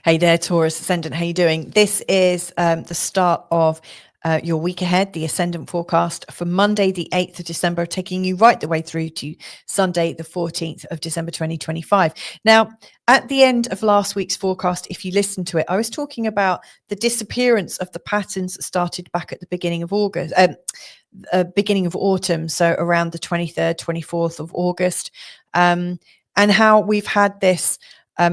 Hey there, Taurus Ascendant. How you doing? This is the start of your week ahead, the Ascendant forecast for Monday, the 8th of December, taking you right the way through to Sunday, the 14th of December, 2025. Now, at the end of last week's forecast, if you listen to it, I was talking about the disappearance of the patterns that started back at the beginning of August, beginning of autumn, so around the 23rd, 24th of August, and how we've had this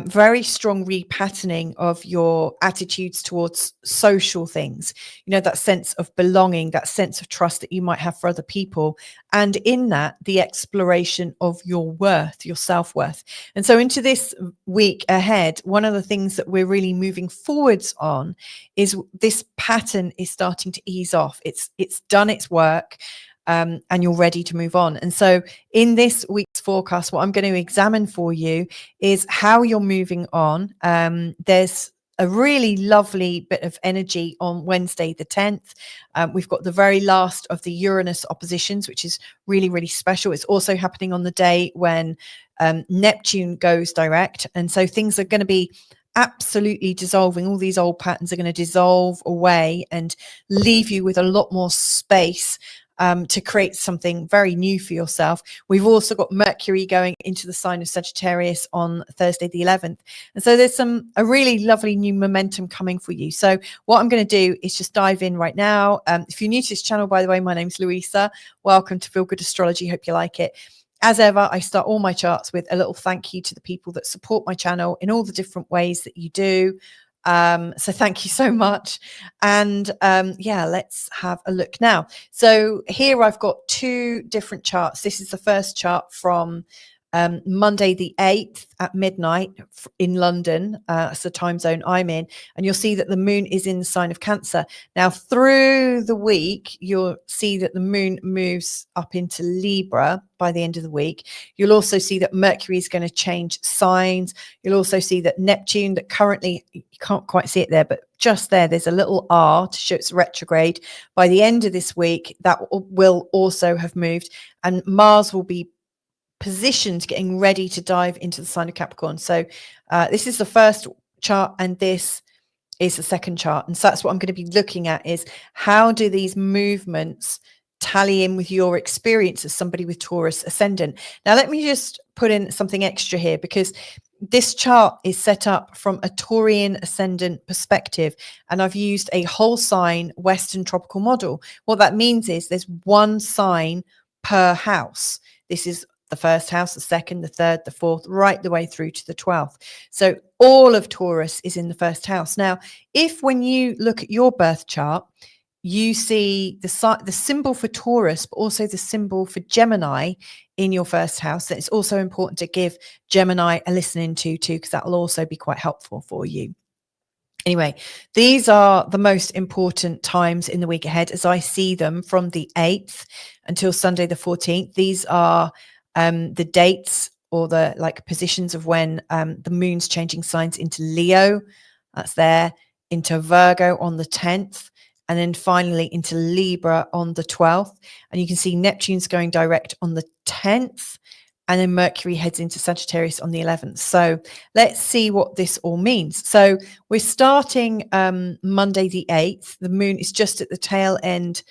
very strong repatterning of your attitudes towards social things, that sense of belonging, that sense of trust that you might have for other people. And in that, the exploration of your worth, your self-worth. And so into this week ahead, one of the things that we're really moving forwards on is this pattern is starting to ease off. It's done its work. And you're ready to move on. And so in this week's forecast, what I'm going to examine for you is how you're moving on. There's a really lovely bit of energy on Wednesday, the 10th. We've got the very last of the Uranus oppositions, which is really, really special. It's also happening on the day when Neptune goes direct. And so things are going to be absolutely dissolving. All these old patterns are going to dissolve away and leave you with a lot more space to create something very new for yourself. We've also got Mercury going into the sign of Sagittarius on Thursday the 11th. And so there's a really lovely new momentum coming for you. So what I'm going to do is just dive in right now. If you're new to this channel, by the way, my name's Louisa. Welcome to Feel Good Astrology. Hope you like it. As ever, I start all my charts with a little thank you to the people that support my channel in all the different ways that you do. So thank you so much. And yeah, let's have a look now. So here I've got two different charts. This is the first chart from Monday the 8th at midnight in London. That's the time zone I'm in. And you'll see that the moon is in the sign of Cancer. Now, through the week, you'll see that the moon moves up into Libra by the end of the week. You'll also see that Mercury is going to change signs. You'll also see that Neptune, that currently, you can't quite see it there, but just there's a little R to show it's retrograde. By the end of this week, that will also have moved. And Mars will be positioned, getting ready to dive into the sign of Capricorn. So this is the first chart and this is the second chart. And so that's what I'm going to be looking at, is how do these movements tally in with your experience as somebody with Taurus ascendant. Now, let me just put in something extra here, because this chart is set up from a Taurian ascendant perspective, and I've used a whole sign Western tropical model. What that means is there's one sign per house. This is the first house, the second, the third, the fourth, right the way through to the 12th. So all of Taurus is in the first house. Now, if when you look at your birth chart, you see the symbol for Taurus, but also the symbol for Gemini in your first house, then it's also important to give Gemini a listen to too, because that will also be quite helpful for you. Anyway, these are the most important times in the week ahead as I see them, from the 8th until Sunday the 14th. These are the dates, or the positions of when the moon's changing signs into Leo. That's there, into Virgo on the 10th, and then finally into Libra on the 12th. And you can see Neptune's going direct on the 10th, and then Mercury heads into Sagittarius on the 11th. So let's see what this all means. So we're starting Monday the 8th. The moon is just at the tail end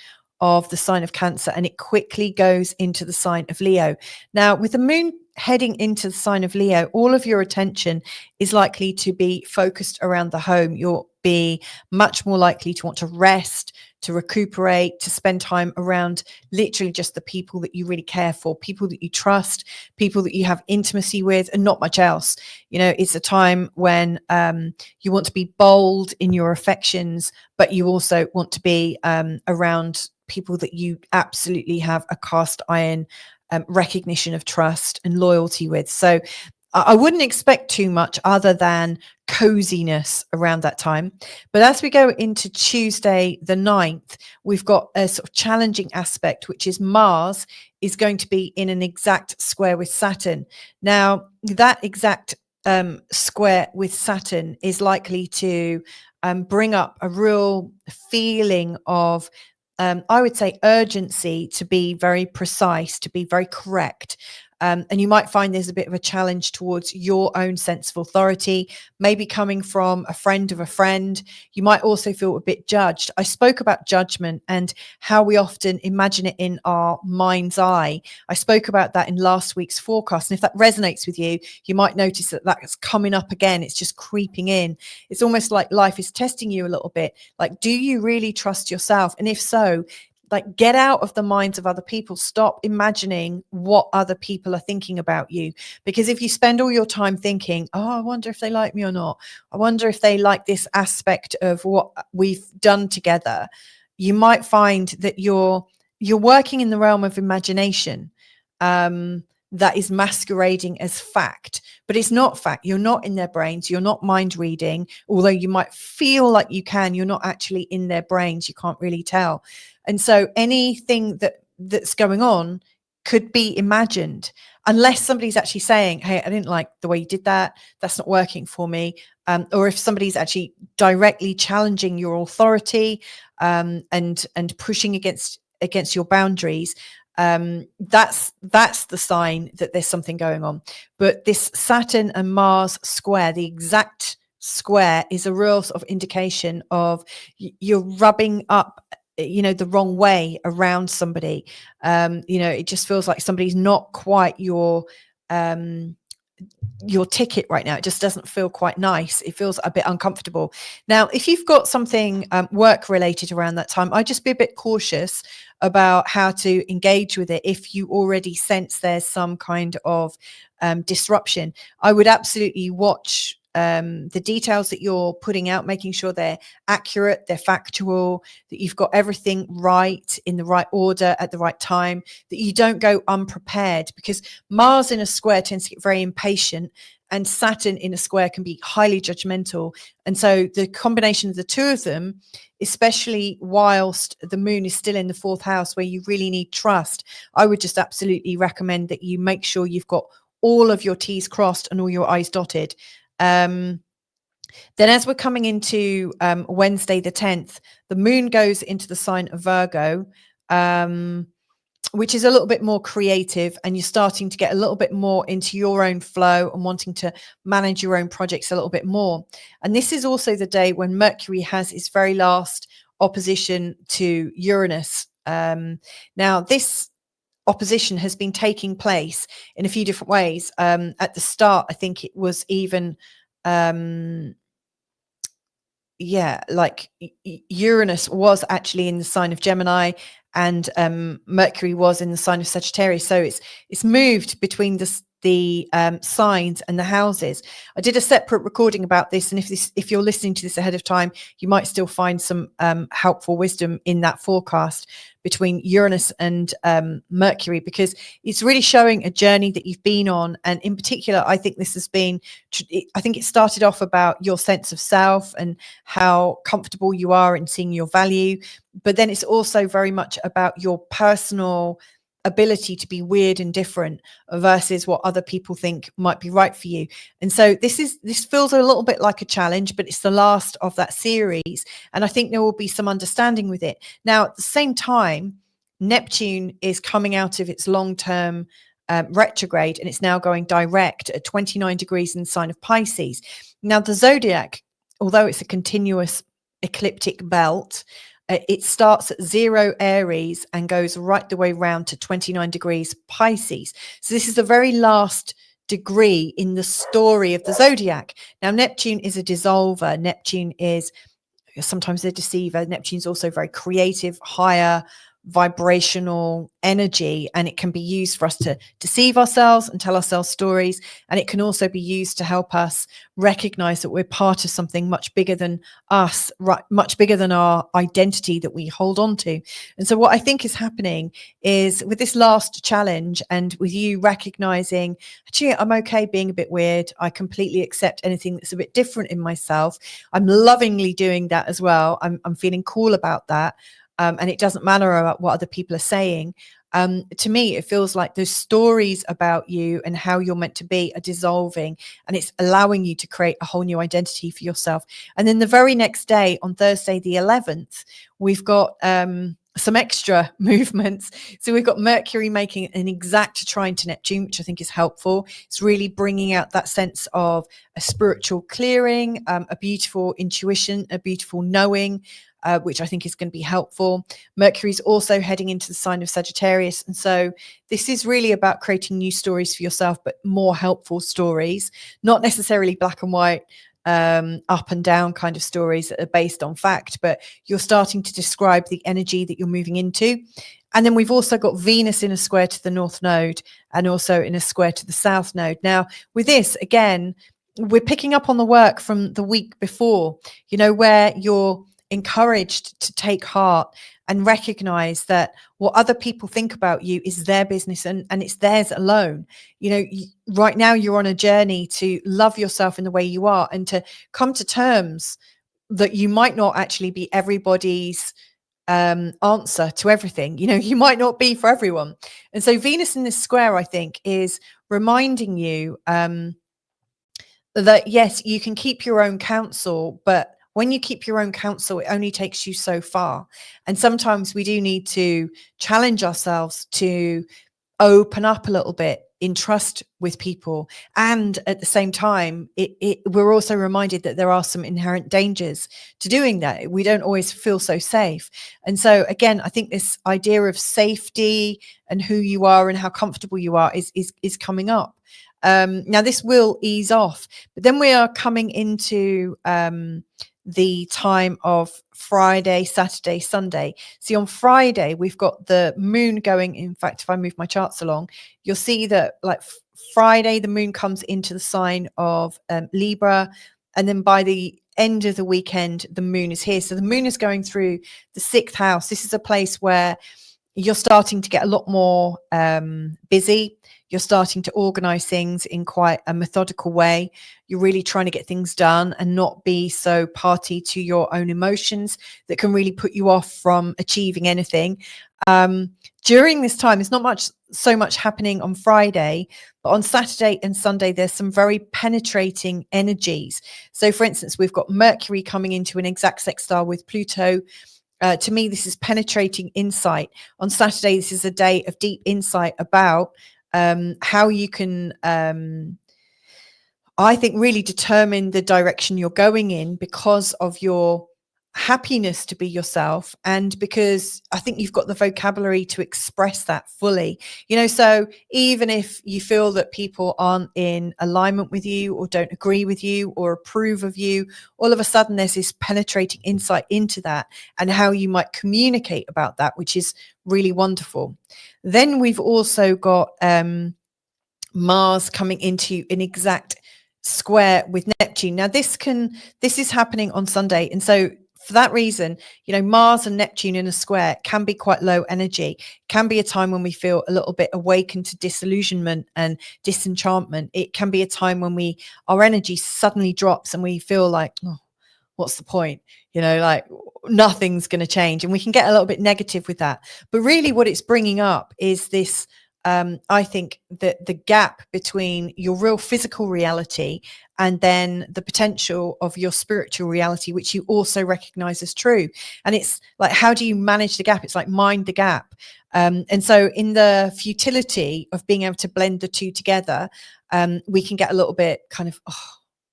of the sign of Cancer, and it quickly goes into the sign of Leo. Now, with the moon heading into the sign of Leo, all of your attention is likely to be focused around the home. You'll be much more likely to want to rest, to recuperate, to spend time around literally just the people that you really care for, people that you trust, people that you have intimacy with, and not much else. It's a time when you want to be bold in your affections, but you also want to be around people that you absolutely have a cast iron recognition of trust and loyalty with. So I wouldn't expect too much other than coziness around that time. But as we go into Tuesday the 9th, we've got a sort of challenging aspect, which is Mars is going to be in an exact square with Saturn. Now, that exact square with Saturn is likely to bring up a real feeling of I would say urgency, to be very precise, to be very correct. And you might find there's a bit of a challenge towards your own sense of authority, maybe coming from a friend of a friend. You might also feel a bit judged. I spoke about judgment and how we often imagine it in our mind's eye. I spoke about that in last week's forecast. And if that resonates with you, you might notice that that's coming up again. It's just creeping in. It's almost like life is testing you a little bit. Like, do you really trust yourself? And if so, like, get out of the minds of other people. Stop imagining what other people are thinking about you. Because if you spend all your time thinking, oh, I wonder if they like me or not, I wonder if they like this aspect of what we've done together, you might find that you're working in the realm of imagination. That is masquerading as fact, but it's not fact. You're not in their brains. You're not mind reading, although you might feel like you can. You're not actually in their brains. You can't really tell. And so anything that's going on could be imagined, unless somebody's actually saying, hey, I didn't like the way you did that. That's not working for me. Or if somebody's actually directly challenging your authority, and pushing against your boundaries, that's the sign that there's something going on. But this Saturn and Mars square, the exact square, is a real sort of indication of you're rubbing up, the wrong way around somebody. It just feels like somebody's not quite your ticket right now. It just doesn't feel quite nice. It feels a bit uncomfortable. Now, if you've got something work related around that time, I'd just be a bit cautious about how to engage with it. If you already sense there's some kind of disruption, I would absolutely watch the details that you're putting out, making sure they're accurate, they're factual, that you've got everything right in the right order at the right time, that you don't go unprepared, because Mars in a square tends to get very impatient and Saturn in a square can be highly judgmental. And so the combination of the two of them, especially whilst the moon is still in the fourth house where you really need trust, I would just absolutely recommend that you make sure you've got all of your T's crossed and all your I's dotted. Then as we're coming into Wednesday the 10th, the moon goes into the sign of Virgo, which is a little bit more creative, and you're starting to get a little bit more into your own flow and wanting to manage your own projects a little bit more. And this is also the day when Mercury has its very last opposition to Uranus. Now, this opposition has been taking place in a few different ways. At the start, I think it was even Uranus was actually in the sign of Gemini, and Mercury was in the sign of Sagittarius. So it's moved between the signs and the houses. I did a separate recording about this, and if you're listening to this ahead of time, you might still find some helpful wisdom in that forecast between Uranus and Mercury, because it's really showing a journey that you've been on. And in particular, I think this has been, I think it started off about your sense of self and how comfortable you are in seeing your value. But then it's also very much about your personal ability to be weird and different versus what other people think might be right for you. And so this feels a little bit like a challenge, but it's the last of that series, and I think there will be some understanding with it. Now, at the same time, Neptune is coming out of its long-term retrograde, and it's now going direct at 29 degrees in the sign of Pisces. Now, the zodiac, although it's a continuous ecliptic belt, it starts at 0 Aries and goes right the way round to 29 degrees Pisces. So this is the very last degree in the story of the zodiac. Now, Neptune is a dissolver. Neptune is sometimes a deceiver. Neptune's also very creative, higher vibrational energy, and it can be used for us to deceive ourselves and tell ourselves stories. And it can also be used to help us recognize that we're part of something much bigger than us, right? Much bigger than our identity that we hold on to. And so what I think is happening is, with this last challenge and with you recognizing, actually, I'm okay being a bit weird. I completely accept anything that's a bit different in myself. I'm lovingly doing that as well. I'm feeling cool about that. And it doesn't matter about what other people are saying. To me, it feels like those stories about you and how you're meant to be are dissolving, and it's allowing you to create a whole new identity for yourself. And then the very next day, on Thursday, the 11th, we've got some extra movements. So we've got Mercury making an exact trine to Neptune, which I think is helpful. It's really bringing out that sense of a spiritual clearing, a beautiful intuition, a beautiful knowing, which I think is going to be helpful. Mercury's also heading into the sign of Sagittarius. And so this is really about creating new stories for yourself, but more helpful stories, not necessarily black and white, up and down kind of stories that are based on fact, but you're starting to describe the energy that you're moving into. And then we've also got Venus in a square to the North Node and also in a square to the South Node. Now, with this, again, we're picking up on the work from the week before, where you're encouraged to take heart and recognize that what other people think about you is their business and it's theirs alone. Right now you're on a journey to love yourself in the way you are and to come to terms that you might not actually be everybody's answer to everything. You might not be for everyone. And so Venus in this square, I think, is reminding you that yes, you can keep your own counsel, but when you keep your own counsel, it only takes you so far. And sometimes we do need to challenge ourselves to open up a little bit in trust with people. And at the same time, we're also reminded that there are some inherent dangers to doing that. We don't always feel so safe. And so again, I think this idea of safety and who you are and how comfortable you are is coming up. Now this will ease off, but then we are coming into the time of Friday, Saturday, Sunday. See, on Friday, we've got the moon going. In fact, if I move my charts along, you'll see that like Friday, the moon comes into the sign of Libra. And then by the end of the weekend, the moon is here. So the moon is going through the 6th house. This is a place where you're starting to get a lot more busy. You're starting to organize things in quite a methodical way. You're really trying to get things done and not be so party to your own emotions that can really put you off from achieving anything. During this time, there's not so much happening on Friday, but on Saturday and Sunday, there's some very penetrating energies. So for instance, we've got Mercury coming into an exact sextile with Pluto. To me, this is penetrating insight. On Saturday, this is a day of deep insight about how you can, I think, really determine the direction you're going in because of your happiness to be yourself, and because I think you've got the vocabulary to express that fully. So even if you feel that people aren't in alignment with you or don't agree with you or approve of you, all of a sudden there's this penetrating insight into that and how you might communicate about that, which is really wonderful. Then we've also got Mars coming into an exact square with Neptune. Now this is happening on Sunday, and so for that reason, Mars and Neptune in a square can be quite low energy, can be a time when we feel a little bit awakened to disillusionment and disenchantment. It can be a time when our energy suddenly drops and we feel like, oh, what's the point? Like nothing's going to change. And we can get a little bit negative with that. But really what it's bringing up is this, I think that the gap between your real physical reality and then the potential of your spiritual reality, which you also recognize as true. And it's like, how do you manage the gap? It's like mind the gap. And so in the futility of being able to blend the two together, we can get a little bit kind of, oh,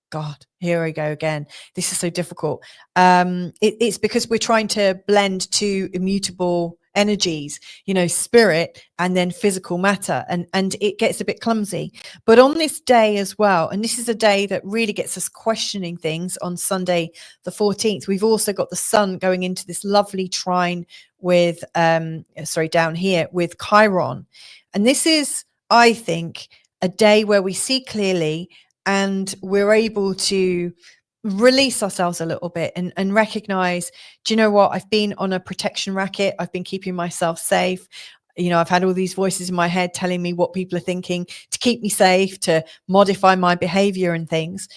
God, here I go again. This is so difficult. It's because we're trying to blend two immutable energies, spirit and then physical matter, and it gets a bit clumsy. But on this day as well, and this is a day that really gets us questioning things, on Sunday the 14th, we've also got the sun going into this lovely trine with down here with Chiron. And this is, I think, a day where we see clearly and we're able to release ourselves a little bit and recognize, do you know what? I've been on a protection racket. I've been keeping myself safe. I've had all these voices in my head telling me what people are thinking to keep me safe, to modify my behavior and things.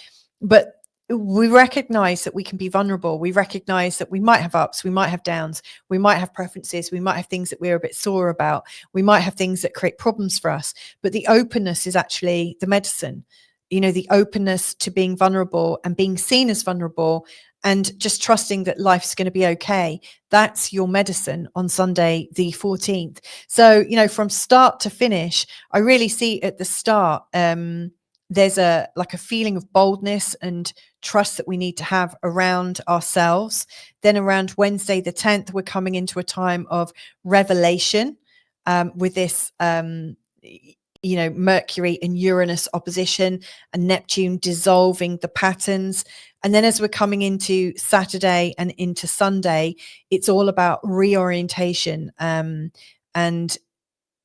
But we recognize that we can be vulnerable. We recognize that we might have ups, we might have downs, we might have preferences, we might have things that we're a bit sore about, we might have things that create problems for us. But the openness is actually the medicine. the openness to being vulnerable and being seen as vulnerable, and just trusting that life's going to be okay. That's your medicine on Sunday, the 14th. So, from start to finish, I really see at the start, there's a feeling of boldness and trust that we need to have around ourselves. Then around Wednesday, the 10th, we're coming into a time of revelation, with this, Mercury and Uranus opposition, and Neptune dissolving the patterns. And then as we're coming into Saturday and into Sunday, it's all about reorientation. And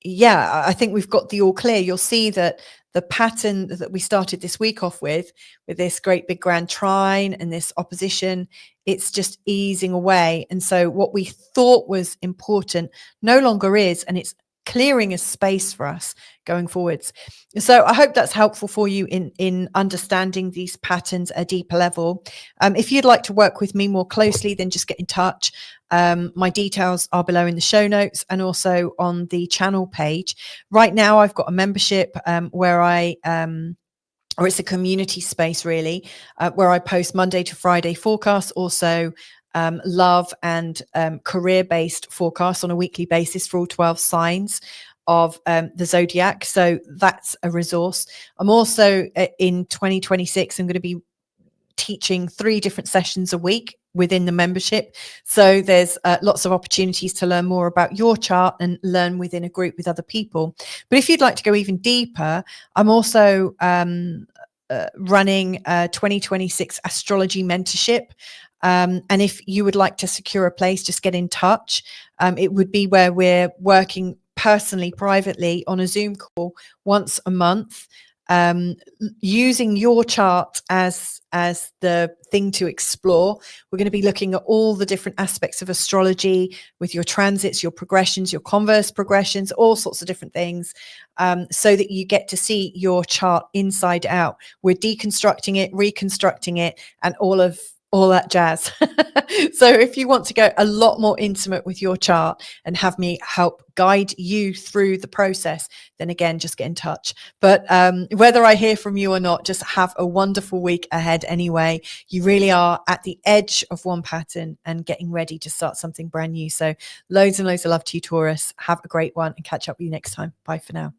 yeah, I think we've got the all clear. You'll see that the pattern that we started this week off with this great big grand trine and this opposition, it's just easing away. And so what we thought was important no longer is, and it's clearing a space for us going forwards. So I hope that's helpful for you in understanding these patterns at a deeper level. If you'd like to work with me more closely, then just get in touch. My details are below in the show notes and also on the channel page. Right now, I've got a membership where or it's a community space really, where I post Monday to Friday forecasts, also love and career-based forecasts on a weekly basis for all 12 signs of the zodiac. So that's a resource. I'm also in 2026, I'm going to be teaching 3 different sessions a week within the membership. So there's lots of opportunities to learn more about your chart and learn within a group with other people. But if you'd like to go even deeper, I'm also running a 2026 astrology mentorship. And if you would like to secure a place, just get in touch. It would be where we're working personally, privately on a Zoom call once a month, using your chart as the thing to explore. We're going to be looking at all the different aspects of astrology with your transits, your progressions, your converse progressions, all sorts of different things, so that you get to see your chart inside out. We're deconstructing it, reconstructing it, and all that jazz. So if you want to go a lot more intimate with your chart and have me help guide you through the process, then again, just get in touch. But whether I hear from you or not, just have a wonderful week ahead anyway. You really are at the edge of one pattern and getting ready to start something brand new. So loads and loads of love to you, Taurus. Have a great one and catch up with you next time. Bye for now.